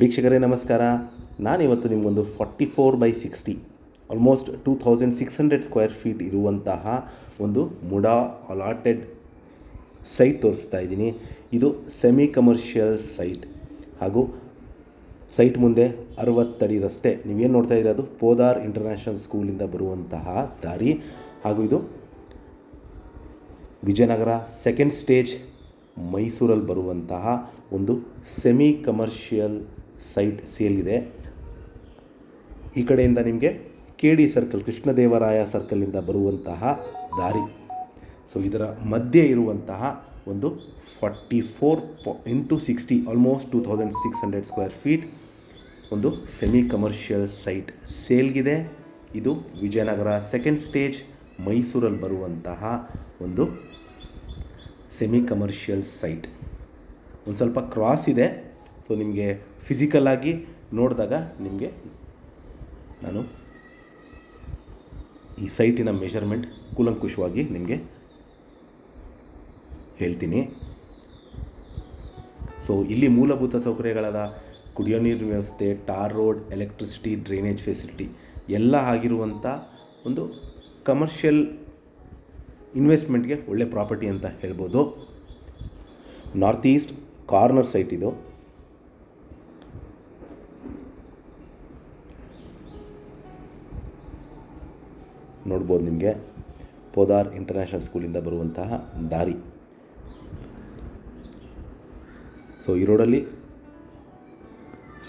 ವೀಕ್ಷಕರೇ ನಮಸ್ಕಾರ. ನಾನಿವತ್ತು ನಿಮಗೊಂದು 44/60 ಆಲ್ಮೋಸ್ಟ್ 2600 ಸ್ಕ್ವೇರ್ ಫೀಟ್ ಇರುವಂತಹ ಒಂದು ಮುಡಾ ಅಲಾಟೆಡ್ ಸೈಟ್ ತೋರಿಸ್ತಾ ಇದ್ದೀನಿ. ಇದು ಸೆಮಿ ಕಮರ್ಷಿಯಲ್ ಸೈಟ್ ಹಾಗೂ ಸೈಟ್ ಮುಂದೆ 60 ಅಡಿ ರಸ್ತೆ. ನೀವೇನು ನೋಡ್ತಾ ಇರೋದು ಪೋದಾರ್ ಇಂಟರ್ನ್ಯಾಷನಲ್ ಸ್ಕೂಲಿಂದ ಬರುವಂತಹ ದಾರಿ ಹಾಗೂ ಇದು ವಿಜಯನಗರ ಸೆಕೆಂಡ್ ಸ್ಟೇಜ್ ಮೈಸೂರಲ್ಲಿ ಬರುವಂತಹ ಒಂದು ಸೆಮಿ ಕಮರ್ಷಿಯಲ್ ಸೈಟ್ ಸೇಲ್ ಇದೆ. ಈ ಕಡೆಯಿಂದ ನಿಮಗೆ KD ಸರ್ಕಲ್ ಕೃಷ್ಣದೇವರಾಯ ಸರ್ಕಲಿಂದ ಬರುವಂತಹ ದಾರಿ. ಸೊ ಇದರ ಮಧ್ಯೆ ಇರುವಂತಹ ಒಂದು 44x60 ಆಲ್ಮೋಸ್ಟ್ 2600 ಸ್ಕ್ವೇರ್ ಫೀಟ್ ಒಂದು ಸೆಮಿ ಕಮರ್ಷಿಯಲ್ ಸೈಟ್ ಸೇಲ್ಗಿದೆ. ಇದು ವಿಜಯನಗರ ಸೆಕೆಂಡ್ ಸ್ಟೇಜ್ ಮೈಸೂರಲ್ಲಿ ಬರುವಂತಹ ಒಂದು ಸೆಮಿ ಕಮರ್ಷಿಯಲ್ ಸೈಟ್. ಒಂದು ಸ್ವಲ್ಪ ಕ್ರಾಸ್ ಇದೆ. ಸೊ ನಿಮಗೆ ಫಿಸಿಕಲಾಗಿ ನೋಡಿದಾಗ ನಿಮಗೆ ನಾನು ಈ ಸೈಟಿನ ಮೆಷರ್ಮೆಂಟ್ ಕೂಲಂಕುಷವಾಗಿ ನಿಮಗೆ ಹೇಳ್ತೀನಿ. ಸೊ ಇಲ್ಲಿ ಮೂಲಭೂತ ಸೌಕರ್ಯಗಳಾದ ಕುಡಿಯೋ ನೀರಿನ ವ್ಯವಸ್ಥೆ, tar road, electricity, drainage facility ಎಲ್ಲ ಆಗಿರುವಂಥ ಒಂದು ಕಮರ್ಷಿಯಲ್ ಇನ್ವೆಸ್ಟ್ಮೆಂಟ್ಗೆ ಒಳ್ಳೆ ಪ್ರಾಪರ್ಟಿ ಅಂತ ಹೇಳ್ಬೋದು. ನಾರ್ತ್ ಈಸ್ಟ್ ಕಾರ್ನರ್ ಸೈಟ್ ಇದು. ನೋಡ್ಬೋದು ನಿಮಗೆ ಪೋದಾರ್ ಇಂಟರ್ನ್ಯಾಷನಲ್ ಸ್ಕೂಲಿಂದ ಬರುವಂತಹ ದಾರಿ. ಸೊ ಈ ರೋಡಲ್ಲಿ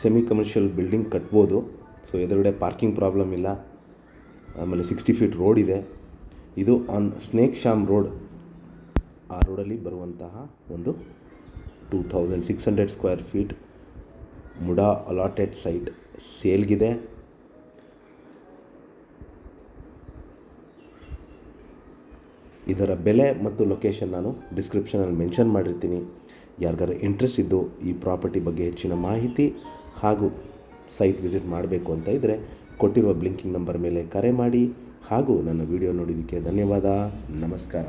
ಸೆಮಿ ಕಮರ್ಷಿಯಲ್ ಬಿಲ್ಡಿಂಗ್ ಕಟ್ಬೋದು. ಸೊ ಎದುರುಗಡೆ ಪಾರ್ಕಿಂಗ್ ಪ್ರಾಬ್ಲಮ್ ಇಲ್ಲ. ಆಮೇಲೆ 60 ಫೀಟ್ ರೋಡ್ ಇದೆ. ಇದು ಆನ್ ಸ್ನೇಕ್ ಶಾಮ್ ರೋಡ್. ಆ ರೋಡಲ್ಲಿ ಬರುವಂತಹ ಒಂದು 2600 square feet MUDA allotted site ಸೇಲ್ಗಿದೆ. ಇದರ ಬೆಲೆ ಮತ್ತು ಲೊಕೇಶನ್ ನಾನು ಡಿಸ್ಕ್ರಿಪ್ಷನಲ್ಲಿ ಮೆನ್ಷನ್ ಮಾಡಿರ್ತೀನಿ. ಯಾರಿಗಾರ ಇಂಟ್ರೆಸ್ಟ್ ಇದ್ದು ಈ ಪ್ರಾಪರ್ಟಿ ಬಗ್ಗೆ ಹೆಚ್ಚಿನ ಮಾಹಿತಿ ಹಾಗೂ ಸೈಟ್ ವಿಸಿಟ್ ಮಾಡಬೇಕು ಅಂತ ಇದ್ದರೆ ಕೊಟ್ಟಿರುವ ಬ್ಲಿಂಕಿಂಗ್ ನಂಬರ್ ಮೇಲೆ ಕರೆ ಮಾಡಿ. ಹಾಗೂ ನನ್ನ ವಿಡಿಯೋ ನೋಡಿದ್ದಕ್ಕೆ ಧನ್ಯವಾದ. ನಮಸ್ಕಾರ.